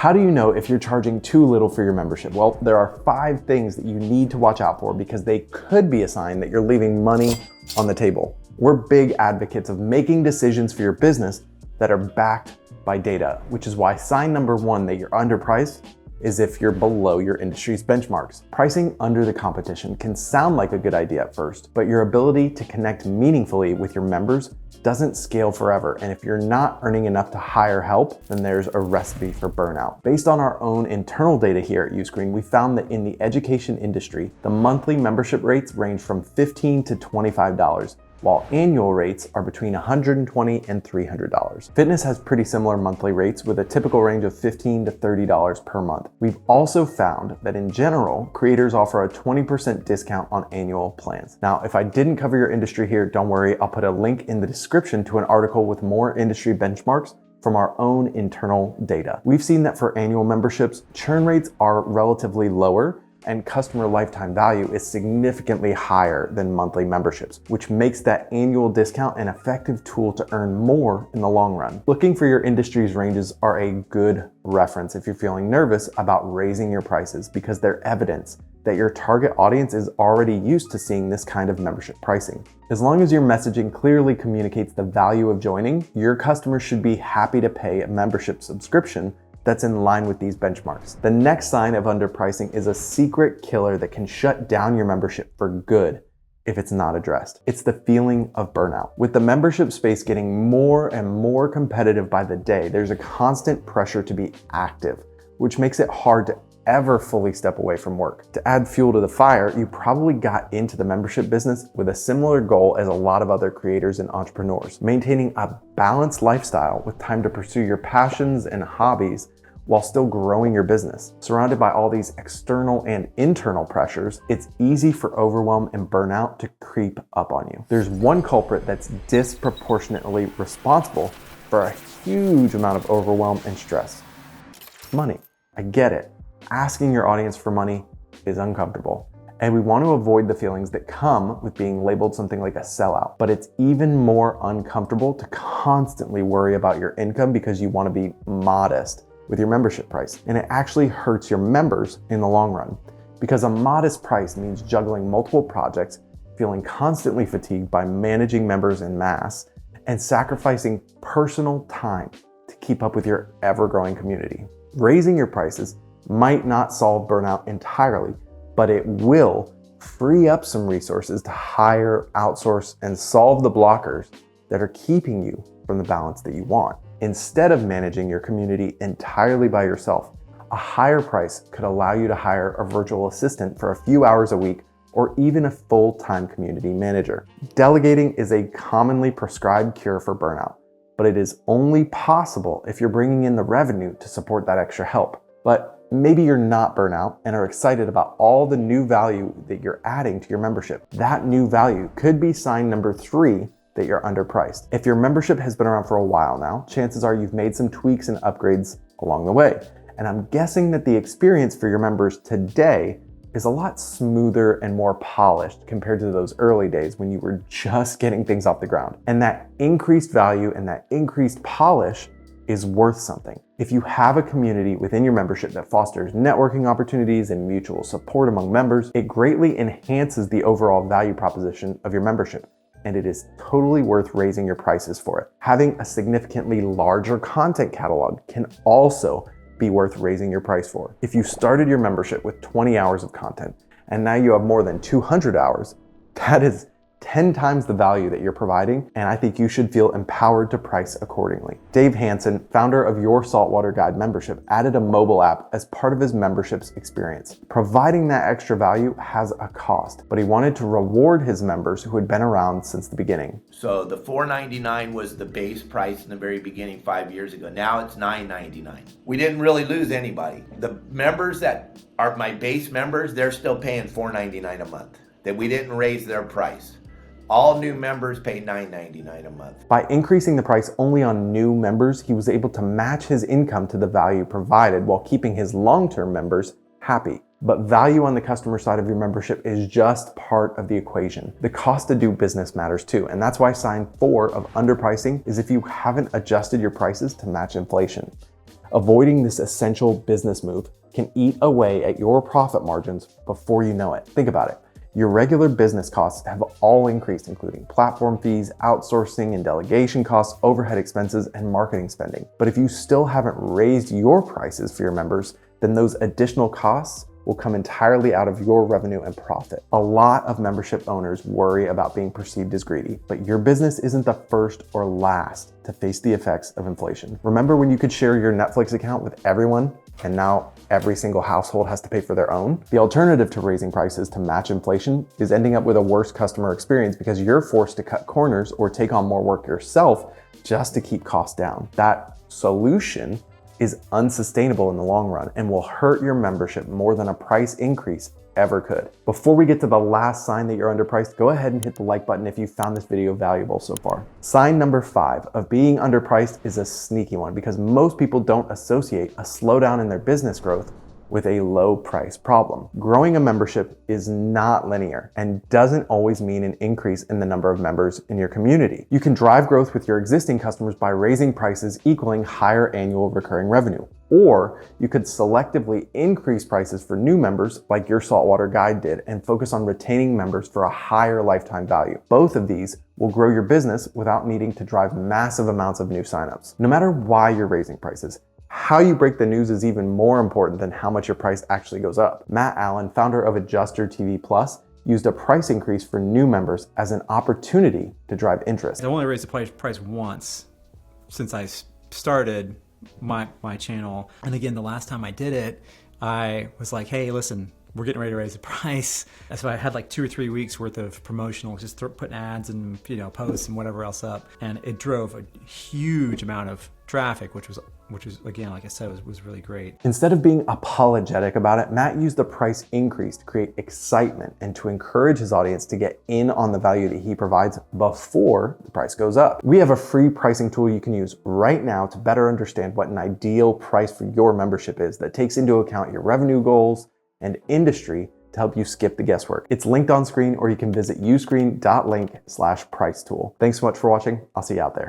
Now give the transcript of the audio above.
How do you know if you're charging too little for your membership? Well, there are 5 things that you need to watch out for because they could be a sign that you're leaving money on the table. We're big advocates of making decisions for your business that are backed by data, which is why sign number 1 that you're underpriced is if you're below your industry's benchmarks. Pricing under the competition can sound like a good idea at first, but your ability to connect meaningfully with your members doesn't scale forever. And if you're not earning enough to hire help, then there's a recipe for burnout. Based on our own internal data here at Uscreen, we found that in the education industry, the monthly membership rates range from $15 to $25, while annual rates are between $120 and $300. Fitness has pretty similar monthly rates with a typical range of $15 to $30 per month. We've also found that in general, creators offer a 20% discount on annual plans. Now, if I didn't cover your industry here, don't worry, I'll put a link in the description to an article with more industry benchmarks from our own internal data. We've seen that for annual memberships, churn rates are relatively lower and customer lifetime value is significantly higher than monthly memberships, which makes that annual discount an effective tool to earn more in the long run. Looking for your industry's ranges are a good reference if you're feeling nervous about raising your prices because they're evidence that your target audience is already used to seeing this kind of membership pricing. As long as your messaging clearly communicates the value of joining, your customers should be happy to pay a membership subscription that's in line with these benchmarks. The next sign of underpricing is a secret killer that can shut down your membership for good if it's not addressed. It's the feeling of burnout. With the membership space getting more and more competitive by the day, there's a constant pressure to be active, which makes it hard to ever fully step away from work. To add fuel to the fire, you probably got into the membership business with a similar goal as a lot of other creators and entrepreneurs, maintaining a balanced lifestyle with time to pursue your passions and hobbies while still growing your business. Surrounded by all these external and internal pressures, it's easy for overwhelm and burnout to creep up on you. There's one culprit that's disproportionately responsible for a huge amount of overwhelm and stress: money. I get it. Asking your audience for money is uncomfortable, and we want to avoid the feelings that come with being labeled something like a sellout. But it's even more uncomfortable to constantly worry about your income because you want to be modest with your membership price. And it actually hurts your members in the long run because a modest price means juggling multiple projects, feeling constantly fatigued by managing members en masse, and sacrificing personal time to keep up with your ever-growing community. Raising your prices might not solve burnout entirely, but it will free up some resources to hire, outsource, and solve the blockers that are keeping you from the balance that you want. Instead of managing your community entirely by yourself, a higher price could allow you to hire a virtual assistant for a few hours a week or even a full-time community manager. Delegating is a commonly prescribed cure for burnout, but it is only possible if you're bringing in the revenue to support that extra help. But maybe you're not burnout and are excited about all the new value that you're adding to your membership. That new value could be sign number 3 that you're underpriced. If your membership has been around for a while now, chances are you've made some tweaks and upgrades along the way. And I'm guessing that the experience for your members today is a lot smoother and more polished compared to those early days when you were just getting things off the ground. And that increased value and that increased polish is worth something. If you have a community within your membership that fosters networking opportunities and mutual support among members, it greatly enhances the overall value proposition of your membership, and it is totally worth raising your prices for it. Having a significantly larger content catalog can also be worth raising your price for. If you started your membership with 20 hours of content and now you have more than 200 hours, that is 10 times the value that you're providing, and I think you should feel empowered to price accordingly. Dave Hansen, founder of Your Saltwater Guide membership, added a mobile app as part of his membership's experience. Providing that extra value has a cost, but he wanted to reward his members who had been around since the beginning. So the $4.99 was the base price in the very beginning 5 years ago. Now it's $9.99. We didn't really lose anybody. The members that are my base members, they're still paying $4.99 a month. That we didn't raise their price. All new members pay $9.99 a month. By increasing the price only on new members, he was able to match his income to the value provided while keeping his long-term members happy. But value on the customer side of your membership is just part of the equation. The cost to do business matters too, and that's why sign 4 of underpricing is if you haven't adjusted your prices to match inflation. Avoiding this essential business move can eat away at your profit margins before you know it. Think about it. Your regular business costs have all increased, including platform fees, outsourcing and delegation costs, overhead expenses, and marketing spending. But if you still haven't raised your prices for your members, then those additional costs will come entirely out of your revenue and profit. A lot of membership owners worry about being perceived as greedy, but your business isn't the first or last to face the effects of inflation. Remember when you could share your Netflix account with everyone, and now every single household has to pay for their own? The alternative to raising prices to match inflation is ending up with a worse customer experience because you're forced to cut corners or take on more work yourself just to keep costs down. That solution is unsustainable in the long run and will hurt your membership more than a price increase ever could. Before we get to the last sign that you're underpriced, go ahead and hit the like button if you found this video valuable so far. Sign number 5 of being underpriced is a sneaky one because most people don't associate a slowdown in their business growth with a low price problem. Growing a membership is not linear and doesn't always mean an increase in the number of members in your community. You can drive growth with your existing customers by raising prices equaling higher annual recurring revenue. Or you could selectively increase prices for new members like your Saltwater Guide did and focus on retaining members for a higher lifetime value. Both of these will grow your business without needing to drive massive amounts of new signups. No matter why you're raising prices, how you break the news is even more important than how much your price actually goes up. Matt Allen, founder of Adjuster TV Plus, used a price increase for new members as an opportunity to drive interest. I only raised the price once since I started my channel. And again, the last time I did it, I was like, hey, listen, we're getting ready to raise the price. So I had like 2 or 3 weeks worth of promotional, just putting ads and posts and whatever else up. And it drove a huge amount of traffic, which was again, like I said, was really great. Instead of being apologetic about it, Matt used the price increase to create excitement and to encourage his audience to get in on the value that he provides before the price goes up. We have a free pricing tool you can use right now to better understand what an ideal price for your membership is that takes into account your revenue goals and industry to help you skip the guesswork. It's linked on screen, or you can visit uscreen.link/price tool. Thanks so much for watching. I'll see you out there.